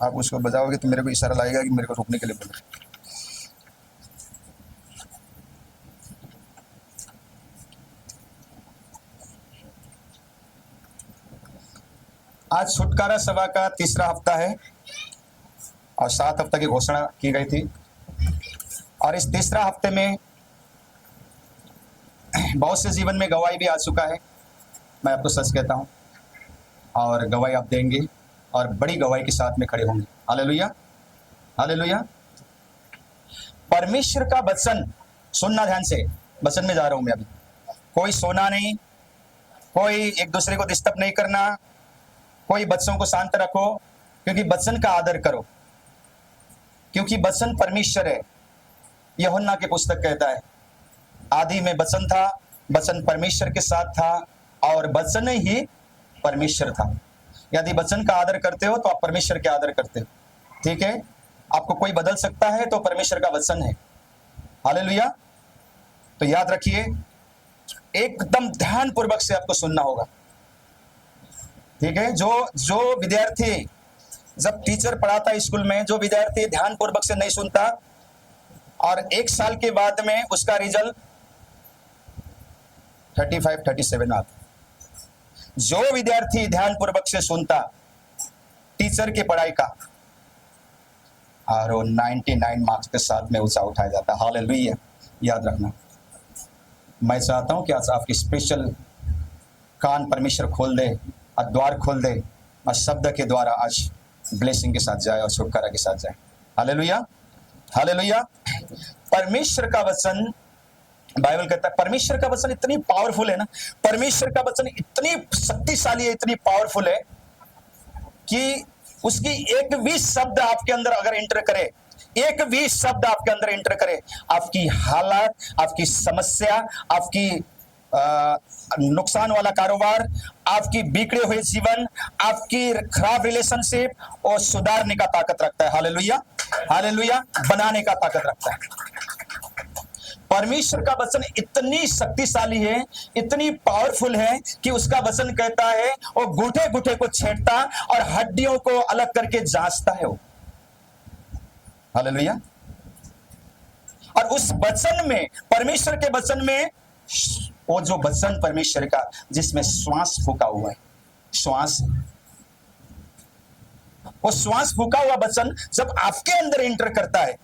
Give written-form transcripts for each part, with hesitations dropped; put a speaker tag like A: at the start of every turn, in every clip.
A: आप उसको बजाओगे तो मेरे को इशारा लगेगा कि मेरे को रुकने के लिए बोलो। आज छुटकारा सभा का तीसरा हफ्ता है और 7 हफ्ता की घोषणा की गई थी, और इस तीसरा हफ्ते में बहुत से जीवन में गवाही भी आ चुका है। मैं आपको सच कहता हूं, और गवाही आप देंगे और बड़ी गवाही के साथ में खड़े होंगे। Hallelujah, hallelujah. परमेश्वर का वचन सुनना ध्यान से। वचन में जा रहा हूं मैं अभी। कोई सोना नहीं, कोई एक दूसरे को डिस्टर्ब नहीं करना, कोई बच्चों को शांत रखो, क्योंकि वचन का आदर करो, क्योंकि वचन परमेश्वर है। यूहन्ना की पुस्तक कहता है, आदि में वचन था, वचन परमेश्वर के साथ था और वचन ही परमेश्वर था। यदि वचन का आदर करते हो तो आप परमेश्वर के आदर करते हो। ठीक है, आपको कोई बदल सकता है तो परमेश्वर का वचन है। हालेलुया। तो याद रखिए, एकदम ध्यान पूर्वक से आपको सुनना होगा। ठीक है, जो विद्यार्थी, जब टीचर पढ़ाता स्कूल में, जो विद्यार्थी ध्यान पूर्वक से नहीं सुनता और 1 साल के बाद में उसका रिजल्ट 35, 37 आता। जो विद्यार्थी ध्यान पूर्वक से सुनता टीचर की पढ़ाई का, और वो 99 मार्क्स के साथ में ऊंचा उठाया जाता। हालेलुया। याद रखना, मैं चाहता हूं कि आज आपकी स्पेशल कान परमेश्वर खोल दे और द्वार खोल दे और शब्द के द्वारा आज ब्लेसिंग के साथ जाए और छुटकारा के साथ जाए। Hallelujah, hallelujah. परमेश्वर का वचन, बाइबल कहता है परमेश्वर का वचन इतनी पावरफुल है ना, परमेश्वर का वचन इतनी शक्तिशाली है, इतनी पावरफुल है कि उसकी एक भी शब्द आपके अंदर अगर एंटर करे, एक भी शब्द आपके अंदर एंटर करे, आपकी हालत, आपकी समस्या, आपकी नुकसान वाला कारोबार, आपकी बिगड़े हुए जीवन, आपकी खराब रिलेशनशिप और सुधारने का ताकत रखता है। Hallelujah, hallelujah. बनाने का ताकत रखता है। परमेश्वर का वचन इतनी शक्तिशाली है, इतनी पावरफुल है कि उसका वचन कहता है वो घुटे घुटे को छेड़ता और हड्डियों को अलग करके जांचता है वो। हालेलुया। और उस वचन में, परमेश्वर के वचन में, वो जो वचन परमेश्वर का जिसमें श्वास फूका हुआ है, श्वास, वो श्वास फूका हुआ वचन जब आपके अंदर एंटर करता है,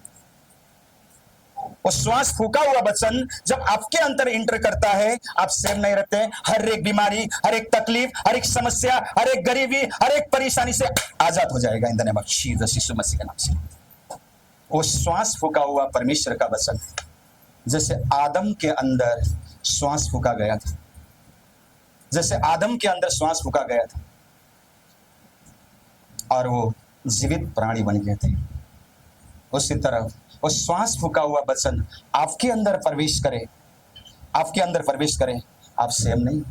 A: वो श्वास फूका हुआ वचन जब आपके अंदर एंटर करता है, आप सेम नहीं रहते। हर एक बीमारी, हर एक तकलीफ, हर एक समस्या, हर एक गरीबी, हर एक परेशानी से आजाद हो जाएगा in the name of Jesus, Yeshu Masih के नाम से। वो श्वास फूका हुआ परमेश्वर का वचन, जैसे आदम के अंदर श्वास फूका गया था, जैसे आदम के अंदर श्वास फूका गया था और वो जीवित प्राणी बन गए थे, उसी तरह वो श्वास फूका हुआ वचन आपके अंदर प्रवेश करे, आपके अंदर प्रवेश करे। आप सेम नहीं,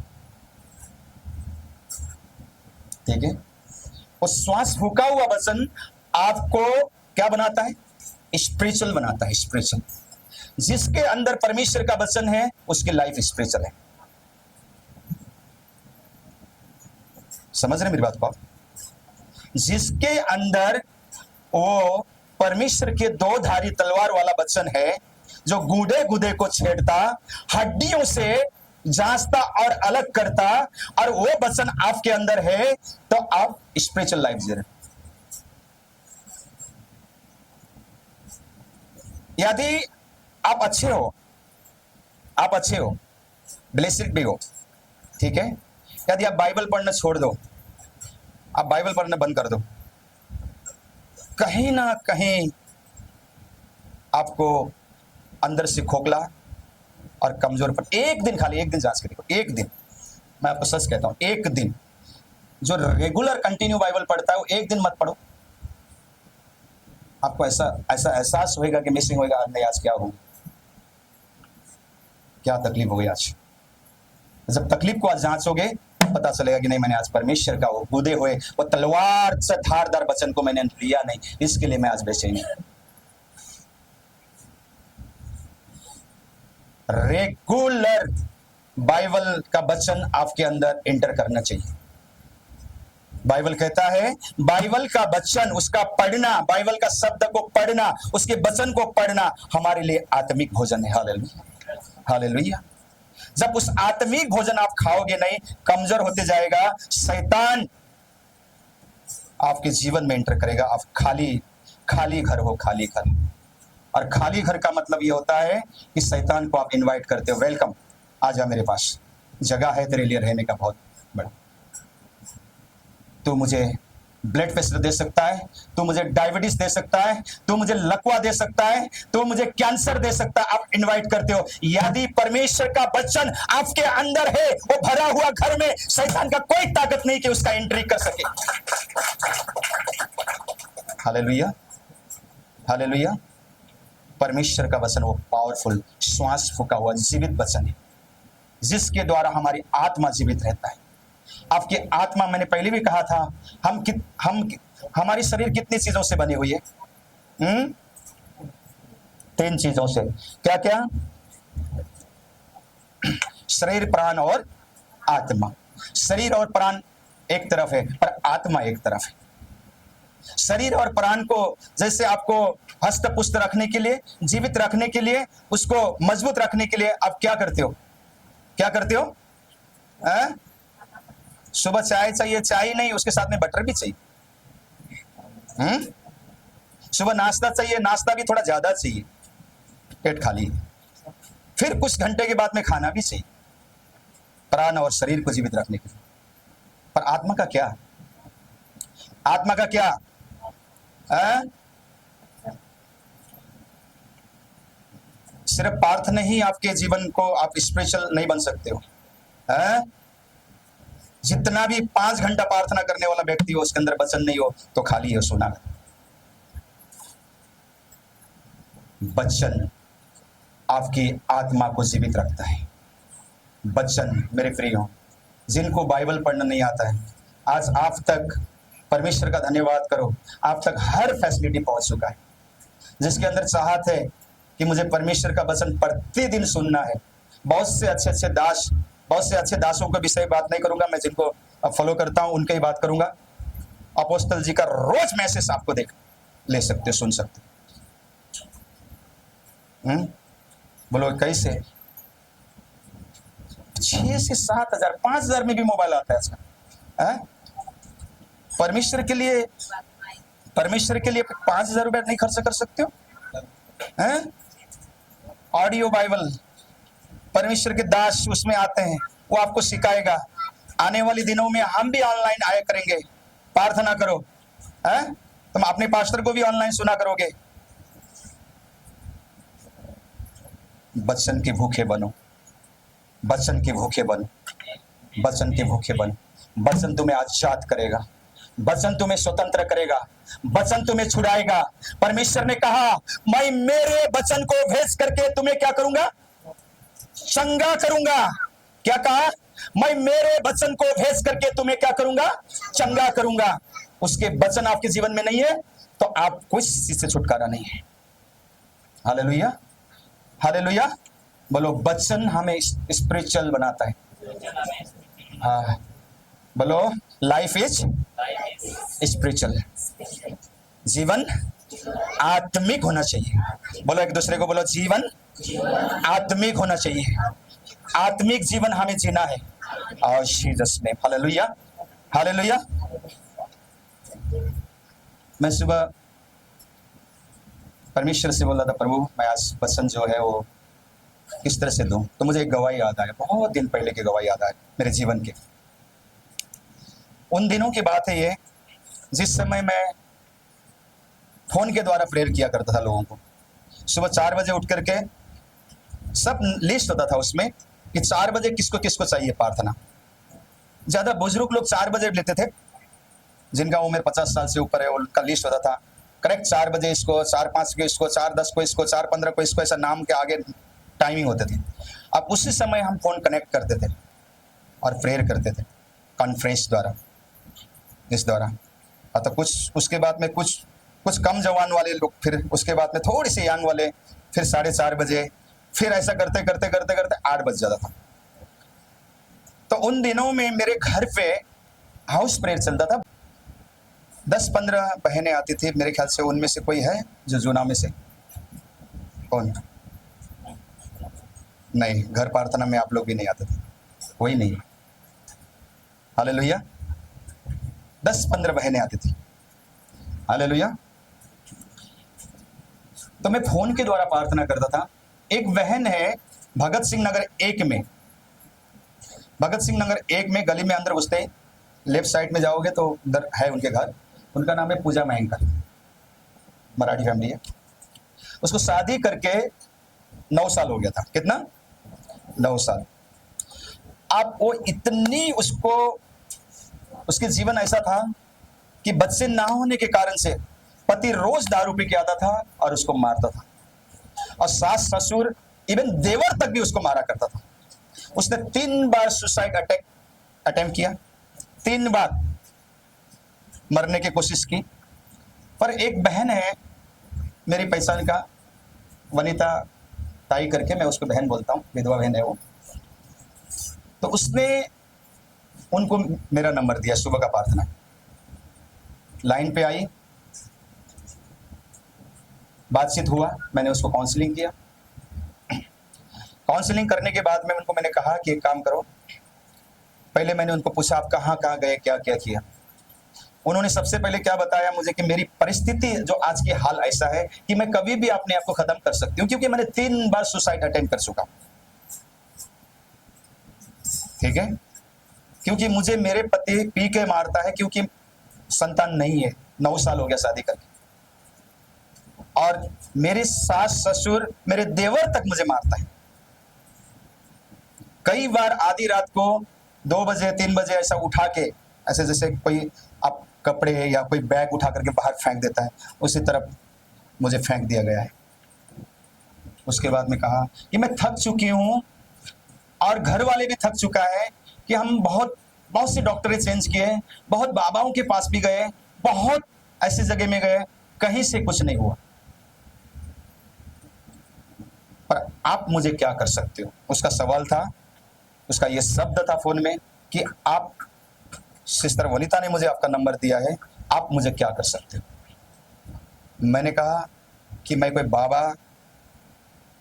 A: ठीक है। वो श्वास फूका हुआ वचन आपको क्या बनाता है? स्पिरिचुअल बनाता है, स्पिरिचुअल। जिसके अंदर परमेश्वर का वचन है उसकी लाइफ स्पिरिचुअल है। समझ रहे मेरी बात को? जिसके अंदर वो परमेश्वर के 2 धारी तलवार वाला वचन है, जो गूदे गूदे को छेड़ता, हड्डियों से जांचता और अलग करता, और वो वचन आपके अंदर है, तो आप स्पिरिचुअल लाइफ जी रहे। यदि आप अच्छे हो, आप अच्छे हो, ब्लेसिड भी हो, ठीक है। यदि आप बाइबल पढ़ना छोड़ दो, आप बाइबल पढ़ना बंद कर दो, कहीं ना कहीं आपको अंदर से खोखला और कमजोर पर एक दिन, खाली एक दिन जांच के देखो, एक दिन। मैं आपको सच कहता हूं, एक दिन जो रेगुलर कंटिन्यू बाइबल पढ़ता है वो एक दिन मत पढ़ो, आपको ऐसा एहसास होएगा कि मिसिंग होएगा। नहीं, आज क्या हो, क्या तकलीफ हो गई आज। जब तकलीफ को आज जांचोगे पता चलेगा कि नहीं, मैंने आज परमेश्वर का वो कूदे हुए वो तलवार से धारदार वचन को मैंने लिया नहीं, इसके लिए मैं आज बेचैन हूं। रेगुलर बाइबल का वचन आपके अंदर एंटर करना चाहिए। बाइबल कहता है, बाइबल का वचन, उसका पढ़ना, बाइबल का शब्द को पढ़ना, उसके वचन को पढ़ना हमारे लिए आत्मिक भोजन है। Hallelujah, hallelujah. जब उस आत्मिक भोजन आप खाओगे नहीं, कमजोर होते जाएगा, शैतान आपके जीवन में एंटर करेगा। आप खाली खाली घर हो, खाली घर। और खाली घर का मतलब ये होता है कि शैतान को आप इनवाइट करते हो, वेलकम, आजा मेरे पास, जगह है तेरे लिए रहने का बहुत बड़ा। तू मुझे ब्लड प्रेशर दे सकता है, तू मुझे डायबिटीज दे सकता है, तू मुझे लकवा दे सकता है, तू मुझे कैंसर दे सकता है। आप इनवाइट करते हो। यदि परमेश्वर का वचन आपके अंदर है, वो भरा हुआ घर में शैतान का कोई ताकत नहीं कि उसका एंट्री कर सके। Hallelujah, hallelujah. परमेश्वर का वचन वो पावरफुल, श्वास फूका हुआ जीवित वचन है, जिसके द्वारा हमारी आत्मा जीवित रहता है। आपकी आत्मा, मैंने पहले भी कहा था, हमारी शरीर कितनी चीजों से बनी हुई है? 3 चीजों से। क्या क्या? शरीर, प्राण और आत्मा। शरीर और प्राण एक तरफ है, पर आत्मा एक तरफ है। शरीर और प्राण को जैसे आपको हस्त पुष्ट रखने के लिए, जीवित रखने के लिए, उसको मजबूत रखने के लिए आप क्या करते हो? क्या करते हो? सुबह चाय चाहिए, चाय नहीं, उसके साथ में बटर भी चाहिए। सुबह नाश्ता चाहिए, नाश्ता भी थोड़ा ज्यादा चाहिए, पेट खाली। फिर कुछ घंटे के बाद में खाना भी चाहिए, प्राण और शरीर को जीवित रखने के लिए। पर आत्मा का क्या? आत्मा का क्या? सिर्फ प्रार्थना ही आपके जीवन को, आप स्पिरिचुअल नहीं बन सकते हो। जितना भी 5 घंटा प्रार्थना करने वाला व्यक्ति हो, उसके अंदर वचन नहीं हो तो खाली है, सुना। वचन आपकी आत्मा को जीवित रखता है। वचन, मेरे प्रियो, जिनको बाइबल पढ़ना नहीं आता है, आज आप तक, परमेश्वर का धन्यवाद करो, आप तक हर फैसिलिटी पहुंच चुका है। जिसके अंदर चाहत है कि मुझे परमेश्वर का वचन प्रतिदिन सुनना है। बहुत से अच्छे दासों के विषय बात नहीं करूंगा, मैं जिनको फॉलो करता हूं उनके ही बात करूंगा। अपोस्तल जी का रोज मैसेज आपको ले सकते, सुन सकते। बोलो कैसे? 6 से 7 हजार, 5 हजार में भी मोबाइल आता है आजकल। परमेश्वर के लिए 5 हजार रुपया नहीं खर्च कर सकते हो? ऑडियो बाइबल, परमेश्वर के दास उसमें आते हैं, वो आपको सिखाएगा। आने वाले दिनों में हम भी ऑनलाइन आया करेंगे। प्रार्थना करो, तुम अपने पास्टर को भी ऑनलाइन सुना करोगे। वचन के भूखे बनो, वचन के भूखे बनो, वचन के भूखे बनो। वचन तुम्हें आजाद करेगा, वचन तुम्हें स्वतंत्र करेगा, वचन तुम्हें छुड़ाएगा। परमेश्वर ने कहा, मैं मेरे वचन को भेज करके तुम्हें क्या करूंगा? चंगा करूंगा। क्या कहा? मैं मेरे वचन को भेज करके तुम्हें क्या करूंगा? चंगा करूंगा। उसके वचन आपके जीवन में नहीं है तो आप कुछ चीज से छुटकारा नहीं है। Hallelujah, hallelujah. बोलो, वचन हमें स्पिरिचुअल बनाता है। हाँ, बोलो, लाइफ इज स्पिरिचुअल। जीवन आत्मिक होना चाहिए। बोलो एक दूसरे को, बोलो जीवन आत्मिक होना चाहिए। आत्मिक जीवन हमें जीना है। और जीसस ने, हालेलुया, हालेलुया। मैं सुबह परमेश्वर से बोल रहा था, प्रभु मैं आज वचन जो है वो किस तरह से दूं? तो मुझे एक गवाही याद आया, बहुत दिन पहले की गवाही याद आया मेरे जीवन के। उन दिनों की बात है ये, जिस समय मैं फोन के द्वारा प्रेयर किया करता था लोगों को। सुबह 4 बजे उठ करके सब लिस्ट होता था उसमें कि 4 बजे किसको किसको चाहिए प्रार्थना। ज्यादा बुजुर्ग लोग 4 बजे लेते थे, जिनका उम्र 50 साल से ऊपर है, उनका लिस्ट होता था करेक्ट 4 बजे इसको, 4:05 को इसको, 4:10 को इसको, 4:15 को इसको, ऐसा नाम के आगे टाइमिंग होते थे। अब उसी समय हम फोन कनेक्ट करते थे और प्रेयर करते थे कॉन्फ्रेंस द्वारा, इस द्वारा। तो कुछ उसके बाद में कुछ कम जवान वाले लोग, फिर उसके बाद में थोड़ी सी यंग वाले, फिर 4:30 बजे, फिर ऐसा करते करते करते करते 8 बज जाता था। तो उन दिनों में मेरे घर पे हाउस प्रेयर चलता था। 10-15 बहनें आती थी, मेरे ख्याल से उनमें से कोई है जो जूना में से? कौन? नहीं, घर प्रार्थना में आप लोग भी नहीं आते थे, कोई नहीं। हालेलुया। 10-15 बहनें आती थी। हालेलुया। तो मैं फोन के द्वारा प्रार्थना करता था। एक बहन है भगत सिंह नगर 1 में, भगत सिंह नगर 1 में गली में अंदर घुसते लेफ्ट साइड में जाओगे तो उधर है उनके घर। उनका नाम है पूजा मयंकर, मराठी फैमिली है। उसको शादी करके 9 साल हो गया था। कितना? 9 साल। अब वो इतनी उसको, उसके जीवन ऐसा था कि बच्चे ना होने के कारण से पति रोज दारू पी के आता था और उसको मारता था, और सास ससुर इवन देवर तक भी उसको मारा करता था। उसने 3 बार सुसाइड अटेम्प्ट किया, 3 बार मरने की कोशिश की। पर एक बहन है मेरी पहचान का, वनिता ताई करके, मैं उसको बहन बोलता हूँ, विधवा बहन है वो। तो उसने उनको मेरा नंबर दिया, सुबह का प्रार्थना। लाइन पे आई, बातचीत हुआ, मैंने उसको काउंसलिंग किया। काउंसलिंग करने के बाद में मैंने कहा कि एक काम करो। पहले मैंने उनको पूछा आप कहाँ कहाँ गए, क्या क्या किया। उन्होंने सबसे पहले क्या बताया मुझे कि मेरी परिस्थिति जो आज की हाल ऐसा है कि मैं कभी भी अपने आप को खत्म कर सकती हूँ, क्योंकि मैंने 3 बार सुसाइड अटेम्प्ट कर चुका। ठीक है, क्योंकि मुझे मेरे पति पी के मारता है, क्योंकि संतान नहीं है, 9 साल हो गया शादी करके, और मेरे सास ससुर मेरे देवर तक मुझे मारता है। कई बार आधी रात को 2 बजे 3 बजे ऐसा उठा के, ऐसे जैसे कोई आप कपड़े या कोई बैग उठा करके बाहर फेंक देता है, उसी तरफ मुझे फेंक दिया गया है। उसके बाद में कहा कि मैं थक चुकी हूँ, और घर वाले भी थक चुका है कि हम बहुत से डॉक्टरें चेंज किए, बहुत बाबाओं के पास भी गए, बहुत ऐसी जगह में गए, कहीं से कुछ नहीं हुआ। पर आप मुझे क्या कर सकते हो? उसका सवाल था, उसका ये शब्द था फोन में कि आप, सिस्टर वनिता ने मुझे आपका नंबर दिया है, आप मुझे क्या कर सकते हो? मैंने कहा कि मैं कोई बाबा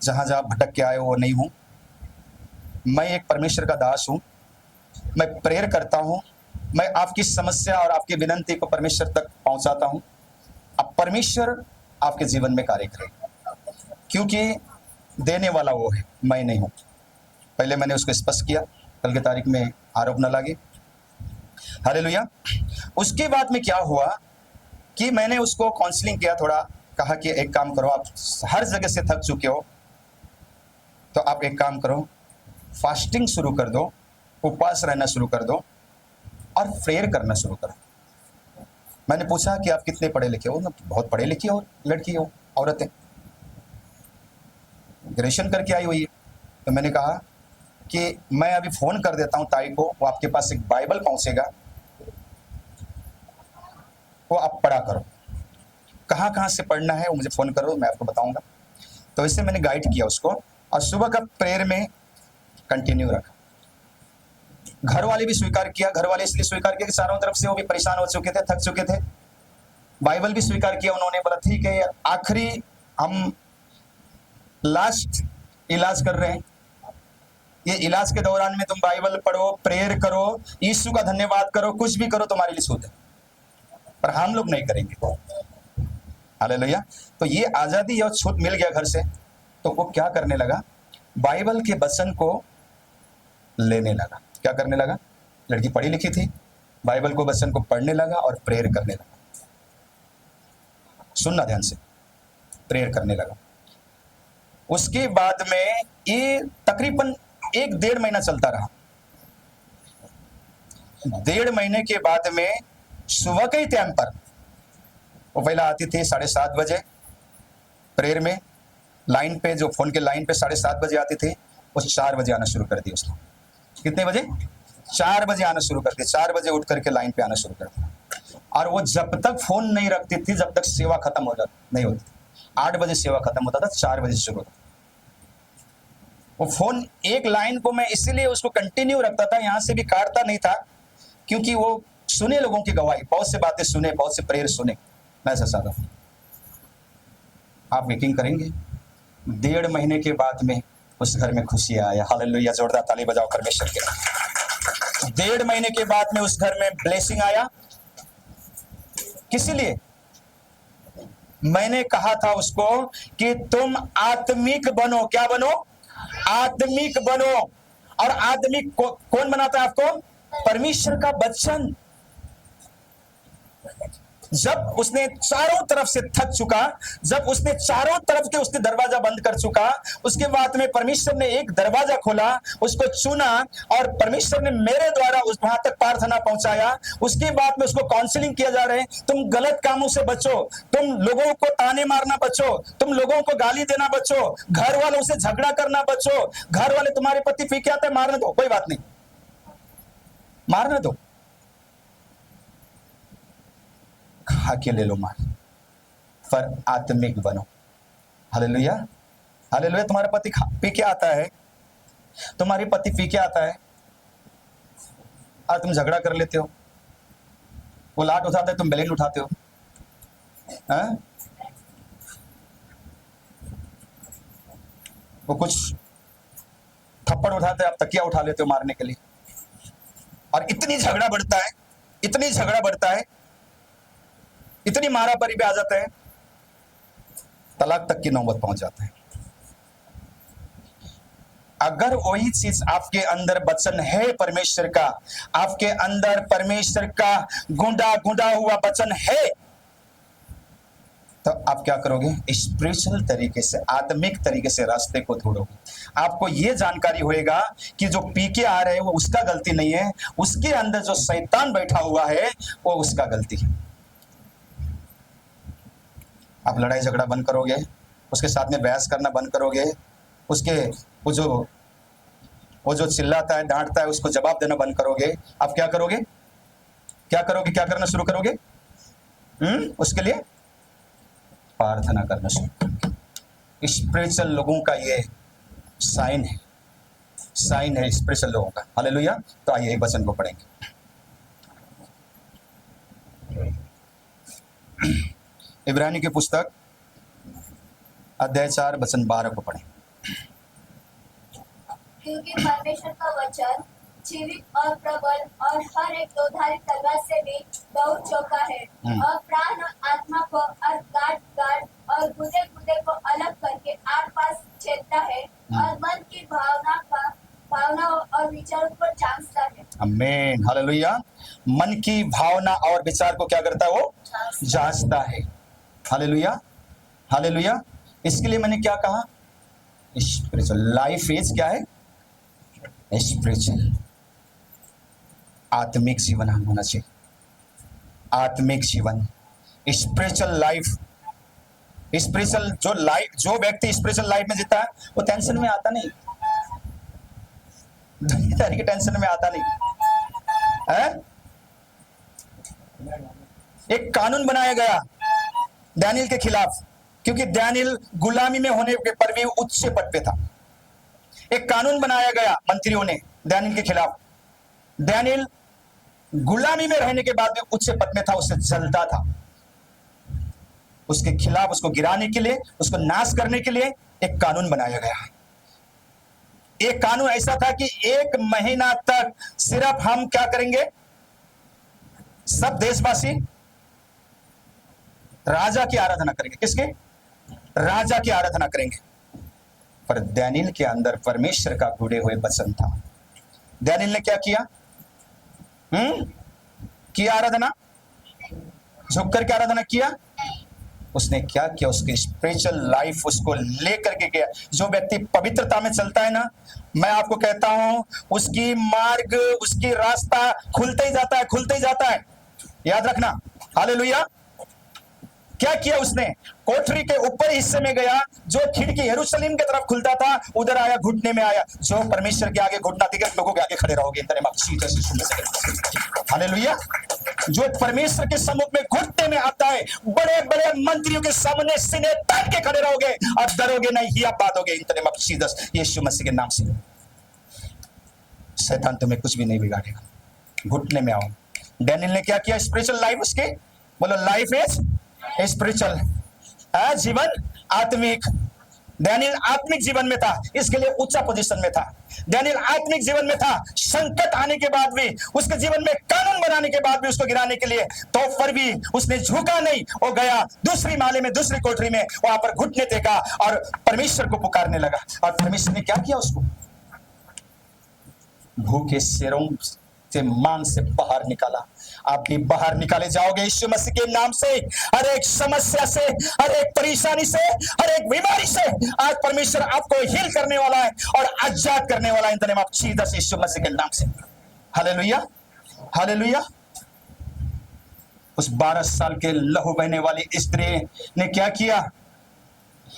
A: जहां जहां भटक के आए वो नहीं हूं, मैं एक परमेश्वर का दास हूं। मैं प्रेयर करता हूं, मैं आपकी समस्या और आपकी विनती को परमेश्वर तक पहुंचाता हूं। अब परमेश्वर आपके जीवन में कार्य करेगा, क्योंकि देने वाला वो है, मैं नहीं हूं। पहले मैंने उसको स्पष्ट किया, कल की तारीख में आरोप न लगे। हालेलुया। उसके बाद में क्या हुआ कि मैंने उसको काउंसलिंग किया, थोड़ा कहा कि एक काम करो, आप हर जगह से थक चुके हो, तो आप एक काम करो, फास्टिंग शुरू कर दो, उपवास रहना शुरू कर दो, और प्रेयर करना शुरू करो। मैंने पूछा कि आप कितने पढ़े लिखे हो? बहुत पढ़े लिखी हो लड़की हो, औरत है, ग्रेजुएशन करके आई हुई है। तो मैंने कहा कि मैं अभी फोन कर देता हूं ताई को, वो आपके पास एक बाइबल पहुंचेगा, वो आप पढ़ा करो। कहाँ कहाँ से पढ़ना है वो मुझे फोन करो, मैं आपको बताऊंगा। तो इससे मैंने गाइड किया उसको, और सुबह का प्रेयर में कंटिन्यू रखा। घर वाले भी स्वीकार किया। घर वाले इसलिए स्वीकार किया कि चारों तरफ से वो भी परेशान हो चुके थे, थक चुके थे। बाइबल भी स्वीकार किया उन्होंने, बोला ठीक है, आखिरी हम लास्ट इलाज कर रहे हैं, ये इलाज के दौरान में तुम बाइबल पढ़ो, प्रेयर करो, यीशु का धन्यवाद करो, कुछ भी करो, तुम्हारे लिए शुद्ध है, पर हम लोग नहीं करेंगे। हालेलुया। तो ये आजादी और छूट मिल गया घर से, तो वो क्या करने लगा, बाइबल के वचन को लेने लगा। क्या करने लगा? लड़की पढ़ी लिखी थी, बाइबल को वचन को पढ़ने लगा और प्रेयर करने लगा। सुनना ध्यान से, प्रेयर करने लगा। उसके बाद में ये तकरीबन 1-1.5 महीना चलता रहा। 1.5 महीने के बाद में सुबह के ही टाइम पर वो पहला आती थी 7:30 बजे प्रेयर में, लाइन पे, जो फोन के लाइन पे 7:30 बजे आती थी, वो 4 बजे आना शुरू कर दी उसने। कितने बजे? 4 बजे आना शुरू कर दी। 4 बजे उठ करके लाइन पे आना शुरू कर दिया, और वो जब तक फोन नहीं रखती थी, जब तक सेवा खत्म हो जाती नहीं होती। 8 बजे सेवा खत्म होता था, 4 बजे शुरू होता। वो फोन एक लाइन को मैं इसीलिए उसको कंटिन्यू रखता था, यहां से भी काटता नहीं था, क्योंकि वो सुने लोगों की गवाही, बहुत से बातें सुने, बहुत से प्रेयर सुने। मैं ऐसा चाहता हूं आप यकीन करेंगे 1.5 महीने के बाद में उस घर में खुशी आया। हालेलुया, जोरदार ताली बजाओ परमेश्वर के। 1.5 महीने के बाद में उस घर में ब्लेसिंग आया। किस लिए? मैंने कहा था उसको कि तुम आत्मिक बनो। क्या बनो? आत्मिक बनो। और आत्मिक कौन बनाता है आपको? परमेश्वर का वचन। जब उसने चारों तरफ से थक चुका, जब उसने चारों तरफ के उसने दरवाजा बंद कर चुका, उसके बाद में परमेश्वर ने एक दरवाजा खोला, उसको चुना और परमेश्वर ने मेरे द्वारा उस वहां तक प्रार्थना पहुंचाया। उसके बाद में उसको काउंसलिंग किया जा रहा है, तुम गलत कामों से बचो, तुम लोगों को ताने मारना बचो, तुम लोगों को गाली देना बचो, घर वालों से झगड़ा करना बचो। घर वाले तुम्हारे पति पी के आते, मारने दो, कोई बात नहीं, मारने दो, खा के ले लो मार, पर आत्मिक बनो। Hallelujah, hallelujah. तुम्हारा पति पी के आता है, तुम्हारी पति पी के आता है और तुम झगड़ा कर लेते हो। वो लाठ उठाता है, तुम बेलन उठाते हो। वो कुछ थप्पड़ उठाते हैं, आप तकिया उठा लेते हो मारने के लिए। और इतनी झगड़ा बढ़ता है, इतनी झगड़ा बढ़ता है, इतनी मारामारी पे आ जाता है, तलाक तक की नौबत पहुंच जाता है। अगर वही चीज आपके अंदर वचन है परमेश्वर का, आपके अंदर परमेश्वर का गुंडा गुंडा हुआ वचन है, तो आप क्या करोगे? स्पिरिचुअल तरीके से, आत्मिक तरीके से रास्ते को ढूंढोगे। आपको यह जानकारी होएगा कि जो पी के आ रहे हैं वो उसका गलती नहीं है, उसके अंदर जो शैतान बैठा हुआ है वो उसका गलती है। आप लड़ाई झगड़ा बंद करोगे, उसके साथ में बहस करना बंद करोगे, उसके वो जो चिल्लाता है, डांटता है, उसको जवाब देना बंद करोगे। आप क्या करोगे? क्या करोगे? क्या करना शुरू करोगे? उसके लिए प्रार्थना करना शुरू करोगे। स्पिरिचुअल लोगों का ये साइन है, साइन है स्पिरिचुअल लोगों का। हालेलुया। तो आइए एक वचन को पढ़ेंगे। इब्रानी की पुस्तक अध्याय 4 वचन 12 को पढ़ें।
B: क्योंकि परमेश्वर का वचन जीवित और प्रबल और हर एक दोधारी तलवार से भी बहुत चौका है और प्राण और आत्मा को और गांठ और गुदे गुदे को अलग करके आर पास छेदता है और मन की भावना और विचारों को जांचता है।
A: आमीन, हालेलुया। मन की भावना और विचार को क्या करता है? वो जांचता है। Hallelujah, hallelujah. इसके लिए मैंने क्या कहा? स्पिरिचुअल लाइफ इज क्या है? स्पिरिचुअल, आत्मिक जीवन हम होना चाहिए। आत्मिक जीवन, स्पिरिचुअल लाइफ। स्पिरिचुअल जो व्यक्ति स्पिरिचुअल लाइफ में जीता है वो टेंशन में आता नहीं, दुनियादारी की टेंशन में आता नहीं है। एक कानून बनाया गया दानियल के खिलाफ, क्योंकि दानियल गुलामी में होने के पर भी उच्च पद पे था। एक कानून बनाया गया मंत्रियों ने दानियल के खिलाफ। दानियल गुलामी में रहने के बाद भी उच्च पद में था, उससे जलता था। उसके खिलाफ, उसको गिराने के लिए, उसको नाश करने के लिए एक कानून बनाया गया। एक कानून ऐसा था कि 1 महीना तक सिर्फ हम क्या करेंगे? सब देशवासी राजा की आराधना करेंगे। किसके? राजा की आराधना करेंगे। पर दानियल के अंदर परमेश्वर का गुड़े हुए वचन था। दानियल ने क्या किया? किया आराधना? झुककर के आराधना किया? उसने क्या किया? उसकी स्पिरिचुअल लाइफ उसको लेकर के गया। जो व्यक्ति पवित्रता में चलता है ना, मैं आपको कहता हूं, उसकी मार्ग, उसकी रास्ता खुलते ही जाता है, खुलते ही जाता है। याद रखना। हालेलुया। क्या किया उसने? कोठरी के ऊपर हिस्से में गया, जो खिड़की यरूशलेम की तरफ खुलता था, उधर आया, घुटने में आया। जो परमेश्वर के आगे घुटना टेके, लोगों के आगे खड़े रहोगे। हालेलुया। जो परमेश्वर के सम्मुख में घुटने में आता है, बड़े बड़े मंत्रियों के सामने सीने तान के खड़े रहोगे और डरोगे नहीं, ही आप बात होगे यीशु मसीह के नाम से। शैतान तुम्हें कुछ भी नहीं बिगाड़ेगा। घुटने में आओ, डैनियल ने क्या किया? स्पिरिचुअल लाइफ उसके, बोलो लाइफ इज स्पिरिचुअल, जीवन आत्मिक। डैनियल आत्मिक जीवन में था, इसके लिए ऊंचा पोजीशन में था। डैनियल आत्मिक जीवन में था, संकट आने के बाद भी, उसके जीवन में कानून बनाने के बाद भी, उसको गिराने के लिए, तो पर भी उसने झुका नहीं। वो गया दूसरी माले में, दूसरी कोठरी में, वहां पर घुटने टेका और परमेश्वर को पुकारने लगा। और परमेश्वर ने क्या किया? उसको भूखे शेरों से मांग से बाहर निकाला। आप भी बाहर निकाले जाओगे यीशु मसीह के नाम से। हर एक समस्या से, हर एक परेशानी से, हर एक बीमारी से आज परमेश्वर आपको हील करने वाला है और आजाद करने वाला है in the name of Jesus, Yeshu Masih के नाम से। Hallelujah, hallelujah. उस 12 साल के लहू बहने वाली स्त्री ने क्या किया?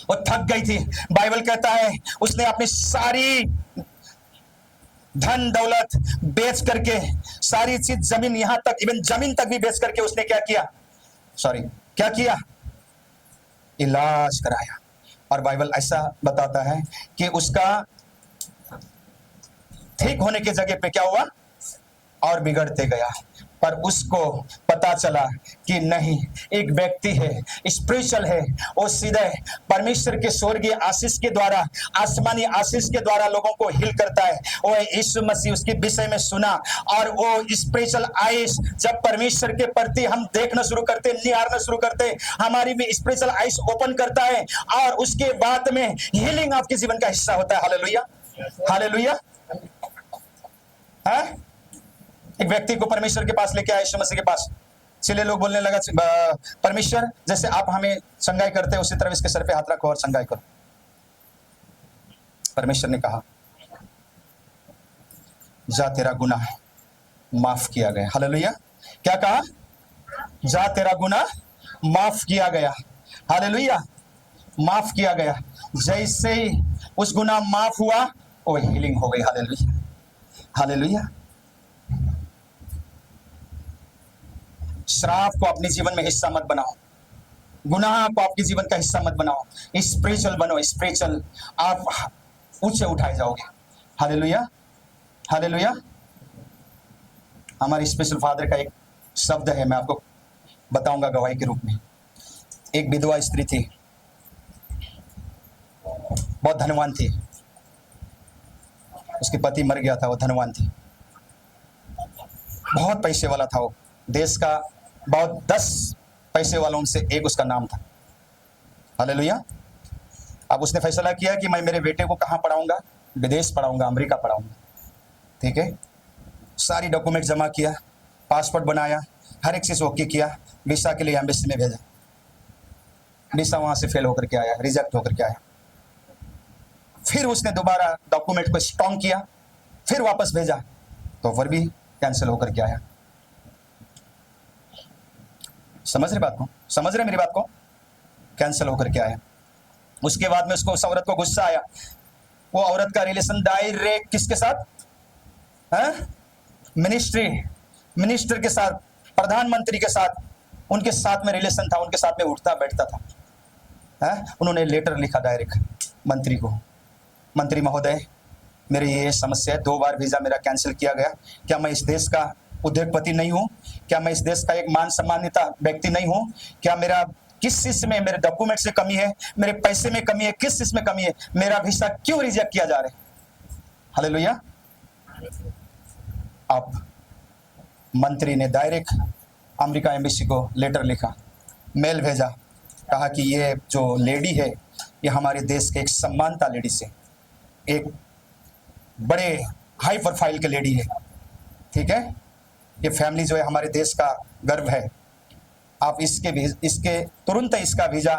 A: वो थक गई थी। बाइबल कहता है उसने अपनी सारी धन दौलत बेच करके, सारी चीज, जमीन, यहां तक इवन जमीन तक भी बेच करके उसने क्या किया? क्या किया? इलाज कराया। और बाइबल ऐसा बताता है कि उसका ठीक होने की जगह पे क्या हुआ? और बिगड़ते गया। पर उसको पता चला कि नहीं, एक व्यक्ति है, स्पिरिचुअल है, वो सीधे परमेश्वर के स्वर्गीय आशीष के द्वारा, आसमानी आशीष के द्वारा लोगों को हिल करता है। वो यीशु मसीह, उसके विषय में सुना और वो स्पिरिचुअल आईज जब परमेश्वर के प्रति हम देखना शुरू करते, निहारना शुरू करते, हमारी भी स्पिरिचुअल आईज ओपन करता है और उसके बाद में हीलिंग आपके जीवन का हिस्सा होता है। Hallelujah, hallelujah. है एक व्यक्ति को परमेश्वर के पास लेके आए, यीशु मसीह के पास। चलिए, लोग बोलने लगा, परमेश्वर जैसे आप हमें संगाई करते हैं उसी तरह इसके सर पे हाथ रखो और संगाई करो। परमेश्वर ने कहा, जा तेरा गुनाह माफ किया गया। हालेलुया। क्या कहा? जा तेरा गुनाह माफ किया गया। हालेलुया, माफ किया गया। जैसे ही उस गुनाह माफ हुआ, वो हीलिंग हो गई। Hallelujah, hallelujah. श्राप को अपने जीवन में हिस्सा मत बनाओ, गुनाह को आपके जीवन का हिस्सा मत बनाओ, स्पिरिचुअल बनो। स्पिरिचुअल आप ऊंचे उठाए जाओगे। Hallelujah, hallelujah. हमारे स्पेशल फादर का एक शब्द है, मैं आपको बताऊंगा गवाही के रूप में। एक विधवा स्त्री थी, बहुत धनवान थी। उसके पति मर गया था, वो धनवान थी, बहुत पैसे वाला था। वो देश का बहुत 10 पैसे वालों से एक उसका नाम था। हालेलुया। अब उसने फैसला किया कि मैं मेरे बेटे को कहाँ पढ़ाऊंगा? विदेश पढ़ाऊंगा, अमेरिका पढ़ाऊंगा। ठीक है, सारी डॉक्यूमेंट जमा किया, पासपोर्ट बनाया, हर एक चीज ओके किया, वीसा के लिए एम्बेसी में भेजा। वीसा वहां से फेल होकर के आया, रिजेक्ट होकर के आया। फिर उसने दोबारा डॉक्यूमेंट को स्ट्रॉन्ग किया, फिर वापस भेजा, तो फिर भी कैंसिल होकर के आया। समझ रहे बात को? समझ रहे मेरी बात को? कैंसिल होकर के आया। उसके बाद में उसको, उस औरत को गुस्सा आया। वो औरत का रिलेशन डायरेक्ट किसके साथ है? मिनिस्टर के साथ, प्रधानमंत्री के साथ, उनके साथ में रिलेशन था, उनके साथ में उठता बैठता था। है? उन्होंने लेटर लिखा डायरेक्ट मंत्री को, मंत्री महोदय, मेरी ये समस्या है, 2 बार वीजा मेरा कैंसिल किया गया। क्या मैं इस देश का उद्योगपति नहीं हूं? क्या मैं इस देश का एक मान सम्मानित व्यक्ति नहीं हूं? क्या मेरा किस चीज में, मेरे डॉक्यूमेंट से कमी है, मेरे पैसे में कमी है, किस चीज में कमी है? मेरा वीसा क्यों रिजेक्ट किया जा रहा है? हालेलुया। अब मंत्री ने डायरेक्ट अमेरिका एम्बेसी को लेटर लिखा, मेल भेजा, कहा कि ये जो लेडी है, ये हमारे देश के एक सम्मानता लेडी से, एक बड़े हाई प्रोफाइल के लेडी है। ठीक है, ये फैमिली जो है हमारे देश का गर्व है। आप इसके तुरंत इसका वीजा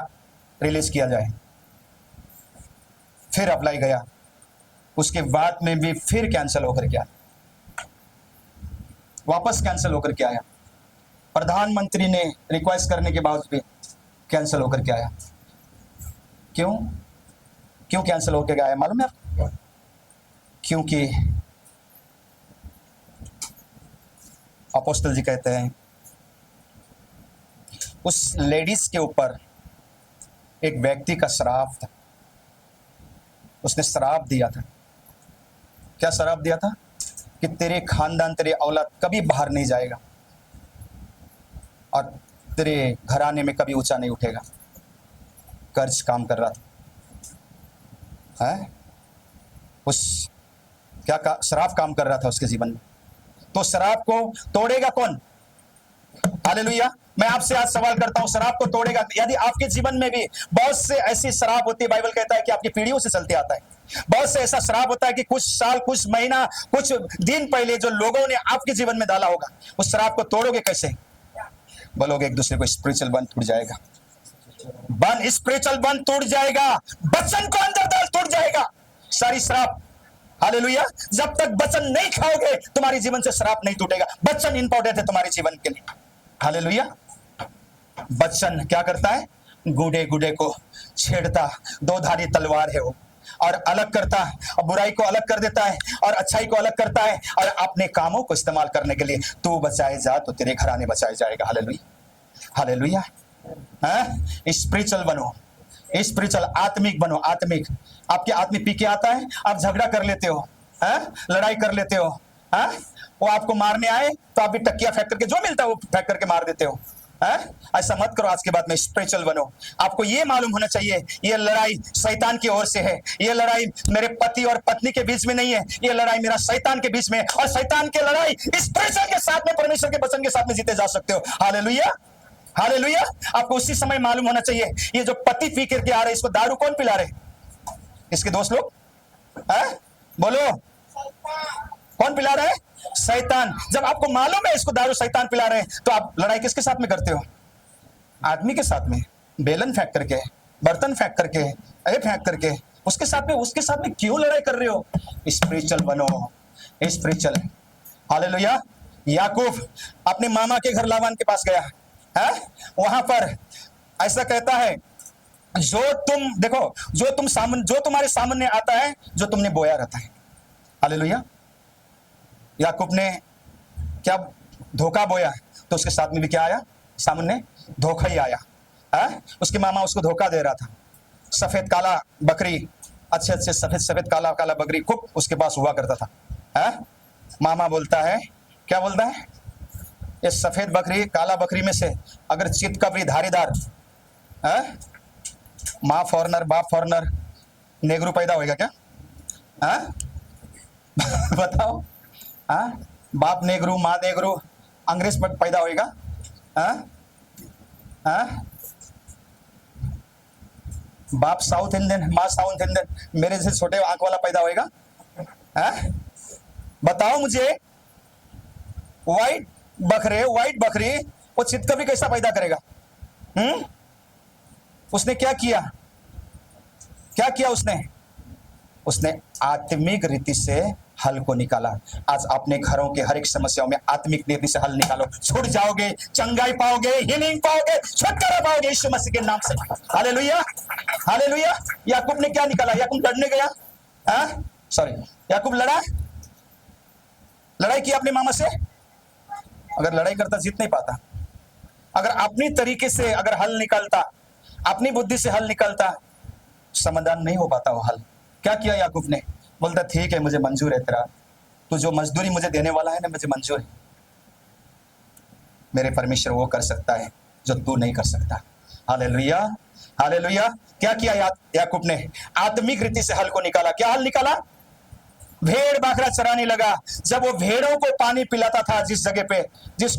A: रिलीज किया जाए। फिर अप्लाई गया, उसके बाद में भी फिर कैंसिल होकर के आया, वापस कैंसिल होकर के आया। प्रधानमंत्री ने रिक्वेस्ट करने के बाद भी कैंसिल होकर के आया। क्यों कैंसिल होकर के आया मालूम है आपको? क्योंकि अपोस्तल जी कहते हैं उस लेडीज के ऊपर एक व्यक्ति का श्राप था। उसने श्राप दिया था। क्या श्राप दिया था? कि तेरे खानदान, तेरे औलाद कभी बाहर नहीं जाएगा, और तेरे घराने में कभी ऊंचा नहीं उठेगा। कर्ज काम कर रहा था, है उस शराब काम कर रहा था उसके जीवन में, तो शराब को तोड़ेगा कौन? हालेलुया। मैं आपसे आज सवाल करता हूं, शराब को तोड़ेगा? यदि आपके जीवन में भी बहुत से ऐसी शराब होती है, बाइबल कहता है कि आपकी पीढ़ियों से चलते आता है, बहुत से ऐसा शराब होता है कि कुछ साल, कुछ महीना, कुछ दिन पहले जो लोगों ने आपके जीवन में डाला होगा, उस शराब को तोड़ोगे कैसे? बोलोगे एक दूसरे को, स्पिरिचुअल बंद टूट जाएगा, बंद, स्पिरिचुअल बंद टूट जाएगा, वचन को अंदर डाल टूट जाएगा सारी शराब। हालेलुया। जब तक वचन नहीं खाओगे तुम्हारे जीवन से शराब नहीं टूटेगा। वचन इंपॉर्टेंट है तुम्हारे जीवन के लिए। हालेलुया। वचन क्या करता है? गुडे गुडे को छेड़ता, दो धारी तलवार है वो, और अलग करता, और बुराई को अलग कर देता है और अच्छाई को अलग करता है, और अपने कामों को इस्तेमाल करने के लिए तू बचाए जा तो तेरे घराने बचाए जाएगा। हालेलुया। हालेलुया। स्पिरिचुअल बनो, स्पिरिचुअल, आत्मिक बनो। आत्मिक, आपके आत्मिक पी के आता है, आप झगड़ा कर लेते हो, लड़ाई कर लेते हो, वो आपको मारने आए तो आप भी टकिया फेंक करके, जो मिलता है वो फेंक करके मार देते हो। ऐसा मत करो। आज के बाद में स्पिरिचुअल बनो। आपको ये मालूम होना चाहिए ये लड़ाई शैतान की ओर से है, ये लड़ाई मेरे पति और पत्नी के बीच में नहीं है, ये लड़ाई मेरा शैतान के बीच में है, और शैतान की लड़ाई स्पिरिचुअल के साथ में, परमेश्वर के वचन के साथ में जीते जा सकते हो। हालेलुया। हालेलुया। आपको उसी समय मालूम होना चाहिए ये जो पति पी करके आ रहे, इसको दारू कौन पिला रहे? इसके दोस्त लोग, बोलो कौन पिला रहे? शैतान। जब आपको मालूम है इसको दारू शैतान पिला रहे हैं, तो आप लड़ाई किसके साथ में करते हो? आदमी के साथ में। बेलन फेंक करके, बर्तन फेंक करके, फेंक करके, उसके साथ में क्यों लड़ाई कर रहे हो? स्पिरिचुअल बनो, स्पिरिचुअल। हालेलुया। याकूब अपने मामा के घर लाबान के पास गया है, वहां पर ऐसा कहता है, जो तुम देखो, जो तुम्हारे सामने आता है, जो तुमने बोया रहता है। हालेलुया। याकूब ने क्या धोखा बोया, तो उसके साथ में भी क्या आया? सामने धोखा ही आया। उसके मामा उसको धोखा दे रहा था। सफेद काला बकरी, अच्छे अच्छे सफेद काला काला बकरी खूब उसके पास हुआ करता था। मामा बोलता है, क्या बोलता है? ये सफेद बकरी, काला बकरी में से अगर चितकबरी धारीदार, माँ फॉरनर बाप फॉरनर नेगरू पैदा होएगा क्या? बताओ। बाप नेगरू, माँ नेगरू, अंग्रेज पैदा होएगा? बाप साउथ इंडियन, माँ साउथ इंडियन, मेरे से छोटे आंख वाला पैदा होएगा? बताओ मुझे। व्हाइट बकरी वो चितकबरी कैसा पैदा करेगा? उसने क्या किया? उसने आत्मिक रीति से हल को निकाला। आज अपने घरों के हर एक समस्याओं में आत्मिक रीति से हल निकालो, छूट जाओगे, चंगाई पाओगे, हीलिंग पाओगे, छुटकारा पाओगे यीशु मसीह के नाम से। हालेलुया। हालेलुया। याकूब ने क्या निकाला? याकूब लड़ने गया, याकूब लड़ाई की अपने मामा से। अगर लड़ाई करता जीत नहीं पाता। अगर अपनी तरीके से अगर हल निकालता, अपनी बुद्धि से हल निकालता, समाधान नहीं हो पाता वो हल। क्या किया याकूब ने? बोलता ठीक है, मुझे मंजूर है तेरा, तू जो मजदूरी मुझे देने वाला है ना, मुझे मंजूर है। मेरे परमेश्वर वो कर सकता है जो तू नहीं कर सकता। हालेलुया। हालेलुया। क्या किया याकूब ने? आत्मिक रीति से हल को निकाला। क्या हल निकाला? भेड़ बाखरा चराने लगा। जब वो भेड़ों को पानी पिलाता था, जिस जगह पे, जिस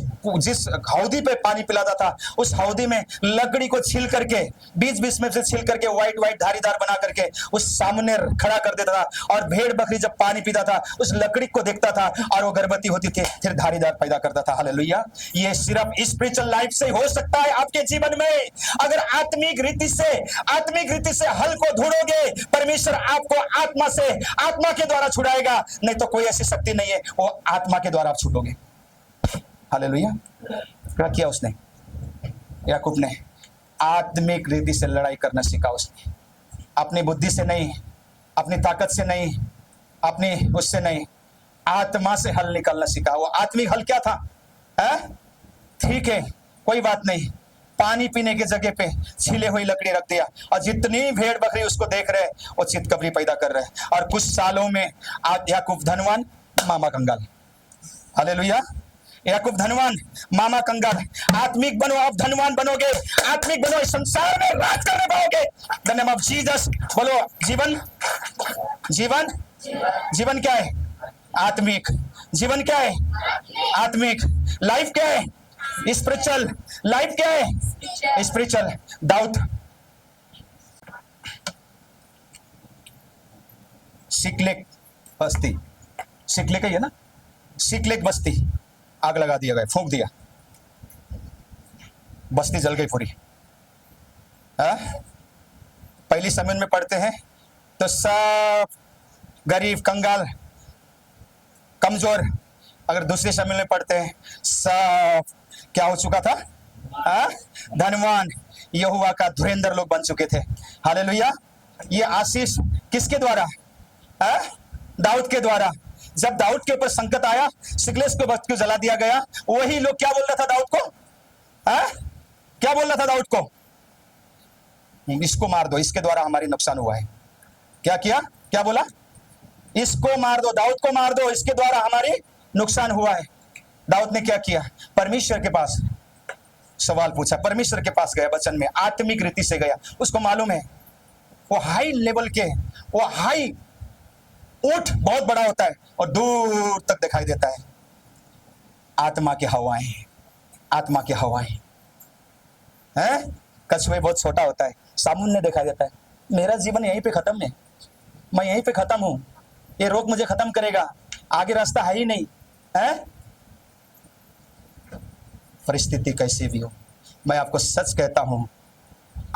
A: हौदी पे पानी पिलाता था, उस हौदी में लकड़ी को छील करके, बीच बीच में से छील करके व्हाइट धारीदार बना करके उस सामने खड़ा कर देता था, और भेड़ बकरी जब पानी पीता था उस लकड़ी को देखता था और वो गर्भवती होती थी, फिर धारीदार पैदा करता था। हालेलुया। ये सिर्फ स्पिरिचुअल लाइफ से हो सकता है आपके जीवन में। अगर आत्मिक रीति से हल को ढूंढोगे, परमेश्वर आपको आत्मा के द्वारा छुड़ाएगा। नहीं तो कोई ऐसी शक्ति नहीं है, वो आत्मा के द्वारा आप छूटोगे। हालेलुया। क्या किया उसने? याकूब ने आत्मिक रीति से लड़ाई करना सीखा। उसने अपनी बुद्धि से नहीं, अपनी ताकत से नहीं, अपनी उससे नहीं, आत्मा से हल निकालना सीखा। वो आत्मिक हल क्या था? ठीक है, कोई बात नहीं, पानी पीने की जगह पे छीले हुई लकड़ी रख दिया, और जितनी भेड़ बकरी उसको देख रहे वो चितकबरी पैदा कर रहे, और कुछ सालों में याकूब धनवान, मामा कंगाल। हालेलुया। याकूब धनवान, मामा कंगाल। आत्मिक बनो, आप धनवान बनोगे, आत्मिक बनो, इस संसार में राज करने पाओगे। धन्यवाद जीसस। बोलो जीवन, जीवन, जीवन क्या है? आत्मिक। जीवन क्या है? आत्मिक। लाइफ क्या है? स्पिरिचुअल। लाइफ क्या है? स्पिरिचुअल। दाऊद सिकलेक बस्ती, सिकलेक है ना, सिकलेक बस्ती आग लगा दिया गया, फूंक दिया, बस्ती जल गई पूरी। पहली समय में पढ़ते हैं तो सब गरीब, कंगाल, कमजोर। अगर दूसरे समय में पढ़ते हैं सब क्या हो चुका था? धनवान, यहोवा का धुरंधर लोग बन चुके थे। हालेलुया। ये आशीष किसके द्वारा? दाऊद के द्वारा। जब दाऊद के ऊपर संकट आया, सिकलेस को बस्ती को जला दिया गया, वही लोग क्या बोल रहा था दाऊद को? क्या बोल रहा था दाऊद को? इसको मार दो, इसके द्वारा हमारी नुकसान हुआ है। क्या किया? क्या बोला? इसको मार दो, दाऊद को मार दो, इसके द्वारा हमारी नुकसान हुआ है। दाऊद ने क्या किया? परमेश्वर के पास सवाल पूछा, परमेश्वर के पास गया, वचन में आत्मिक रीति से गया। उसको मालूम है वो हाई लेवल के, वो हाई ऊंट बहुत बड़ा होता है और दूर तक दिखाई देता है। आत्मा की हवाएं, आत्मा की हवाएं हैं। कछुए बहुत छोटा होता है, सामुन्य दिखाई देता है। मेरा जीवन यहीं पे खत्म है, मैं यहीं पे खत्म हूं, ये रोग मुझे खत्म करेगा, आगे रास्ता है ही नहीं है। परिस्थिति कैसी भी हो, मैं आपको सच कहता हूं,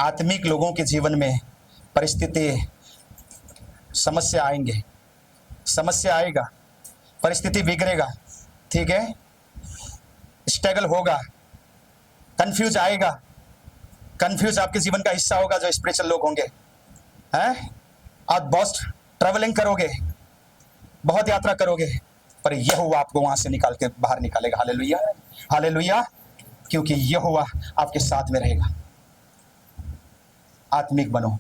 A: आत्मिक लोगों के जीवन में परिस्थिति, समस्या आएंगे, समस्या आएगा, परिस्थिति बिगड़ेगा, ठीक है, स्ट्रगल होगा, कंफ्यूज आएगा। कंफ्यूज आपके जीवन का हिस्सा होगा जो स्पिरिचुअल लोग होंगे, हैं? आप बहुत ट्रैवलिंग करोगे, बहुत यात्रा करोगे, पर यहोवा आपको वहां से निकाल के बाहर निकालेगा। हालेलुया, हालेलुया, क्योंकि यहोवा आपके साथ में रहेगा। आत्मिक बनो,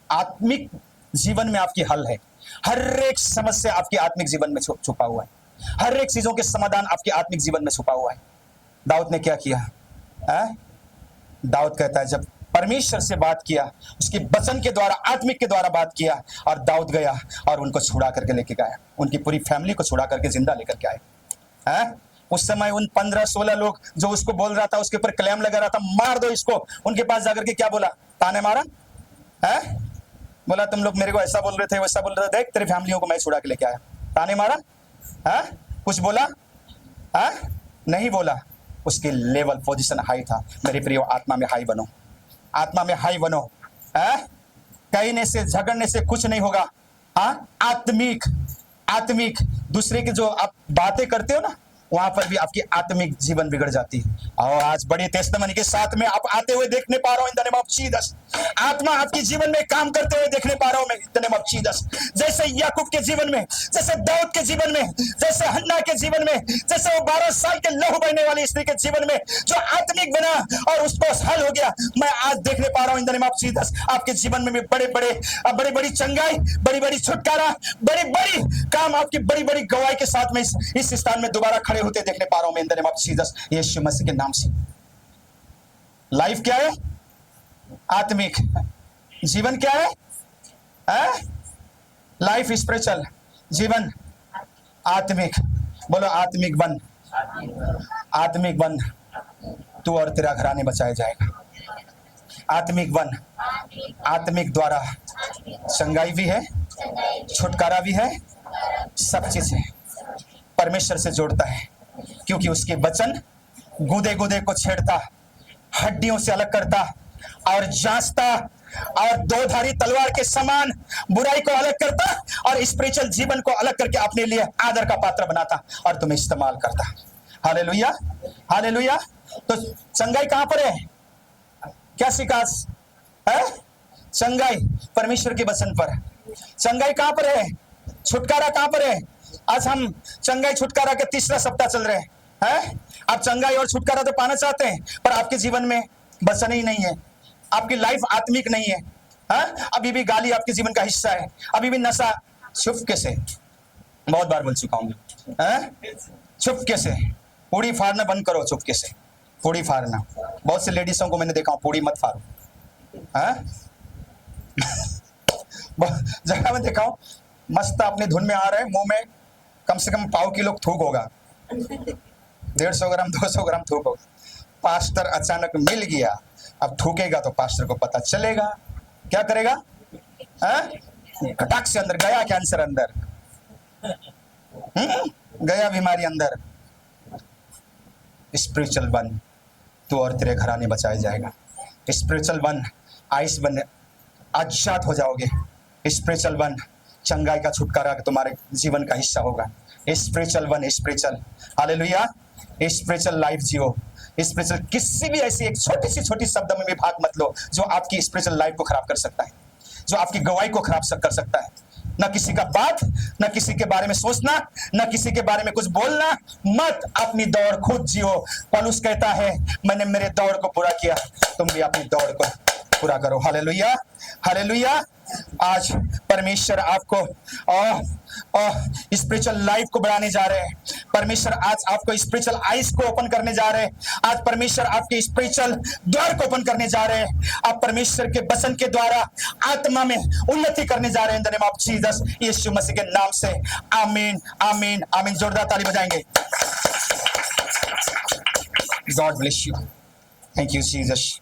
A: आत्मिक जीवन में आपकी हल है। हर एक समस्या आपके आत्मिक जीवन में छुपा हुआ है, हर एक चीजों के समाधान आपके आत्मिक जीवन में छुपा हुआ है। दाऊद ने क्या किया? दाऊद कहता है जब परमेश्वर से बात किया, उसके वचन के द्वारा, आत्मिक के द्वारा बात किया, और दाऊद गया और उनको छुड़ा करके लेके गया, उनकी पूरी फैमिली को छुड़ा करके जिंदा लेकर के आए। उस समय उन 15-16 लोग जो उसको बोल रहा था, उसके ऊपर क्लेम लगा रहा था, मार दो इसको, उनके पास जाकर के क्या बोला? ताने मारा, बोला तुम लोग मेरे को ऐसा बोल रहे थे, वैसा बोल रहे थे, देख तेरी फैमिलियों को मैं छुड़ा के लेके आया। ताने मारा? कुछ बोला? नहीं बोला। उसकी लेवल, पोजीशन हाई था। मेरे प्रिय, आत्मा में हाई बनो, आत्मा में हाई बनो। कहने से, झगड़ने से कुछ नहीं होगा। आत्मिक, आत्मिक दूसरे की जो आप बातें करते हो ना, वहां पर भी आपकी आत्मिक जीवन बिगड़ जाती है। और आज बड़ी टेस्टमनी के साथ में आप आते हुए देखने पा रहा हूं, इन द नेम ऑफ जीसस। आत्मा आपके जीवन में काम करते हुए देखने पा रहा हूं मैं, in the name of Jesus. जैसे याकूब के जीवन में, जैसे दाऊद के जीवन में, जैसे हन्ना के जीवन में, जैसे वो 12 साल के लहू बहने वाली स्त्री के जीवन में जो आत्मिक बना और उसको हल हो गया, मैं आज देखने पा रहा हूं इन द नेम ऑफ जीसस। आपके जीवन में भी बड़ी बड़ी चंगाई, बड़ी बड़ी छुटकारा, बड़ी बड़ी काम, आपकी बड़ी बड़ी गवाही के साथ में इस स्थान में दोबारा खड़े होते देखने पा रहा हूं मैं, in the name of Jesus, Yeshu Masih के नाम से। लाइफ क्या है? आत्मिक। जीवन क्या है? लाइफ स्पिरिचुअल, जीवन आत्मिक। बोलो आत्मिक बन, आत्मिक बन, तू और तेरा घराने बचाया जाएगा। आत्मिक बन, आत्मिक द्वारा चंगाई भी है, छुटकारा भी है, सब चीज है। परमेश्वर से जोड़ता है, क्योंकि उसके वचन गुदे गुदे को छेड़ता, हड्डियों से अलग करता और जांचता, और दो धारी तलवार के समान बुराई को अलग करता और स्पिरिचुअल जीवन को अलग करके अपने लिए आदर का पात्र बनाता और तुम्हें इस्तेमाल करता। Hallelujah, hallelujah. तो चंगाई कहां पर है? क्या सिकास है? चंगाई परमेश्वर के वचन पर। चंगाई कहां पर है? छुटकारा कहां पर है? आज हम चंगाई छुटकारा के तीसरा सप्ताह चल रहे हैं। आप चंगाई और छुटकारा तो पाना चाहते हैं, पर आपके जीवन में वचन ही नहीं है, आपकी लाइफ आत्मिक नहीं है। अभी भी गाली आपके जीवन का हिस्सा है, अभी भी नशा, चुपके से, बहुत बार बोल चुका हूं, चुपके से पूड़ी फाड़ना बंद करो चुपके से, पूड़ी फाड़ना। बहुत से लेडीजों को मैंने देखा, पूड़ी मत फाड़ो, हाँ? जगह में देखा हूं, मस्त अपनी धुन में आ रहे, मुंह में कम से कम पाव किलो थूक होगा, 150 ग्राम 200 ग्राम थूक होगा। पास्टर अचानक मिल गया, अब थूकेगा तो पास्टर को पता चलेगा, क्या करेगा? खटाक से अंदर गया कैंसर, अंदर गया बीमारी अंदर। स्पिरिचुअल बन, तू और तेरे घराने बचाए जाएगा। स्पिरिचुअल बन, आइस बन, आजाद हो जाओगे। स्पिरिचुअल बन, चंगाई का छुटकारा तुम्हारे जीवन का हिस्सा होगा। स्पिरिचुअल बन, स्पिरिचुअल, हालेलुया। स्पिरिचुअल लाइफ जियो। स्पिरिचुअल, किसी भी ऐसी एक छोटी शब्द में भी भाग मत लो जो आपकी स्पिरिचुअल लाइफ को खराब कर सकता है, जो आपकी गवाही को खराब कर सकता है। न किसी का बात, न किसी के बारे में सोचना, न किसी के बारे में कुछ बोलना मत, अपनी दौड़ खुद जियो। पौलुस कहता है, मैंने मेरे दौड़ को पूरा किया, तुम भी अपनी दौड़ को पूरा करो। Hallelujah, hallelujah. आज परमेश्वर आपको स्पिरिचुअल लाइफ को बढ़ाने जा रहे हैं। परमेश्वर आज आपको स्पिरिचुअल आइज को ओपन करने जा रहे हैं। आज परमेश्वर आपके स्पिरिचुअल द्वार को ओपन करने जा रहे हैं। आप परमेश्वर के वचन के द्वारा आत्मा में उन्नति करने जा रहे हैं। In the name of Jesus, Yeshu Masih के नाम से, आमीन, आमीन, आमीन। जोरदार ताली बजाएंगे। God bless you. Thank you Jesus.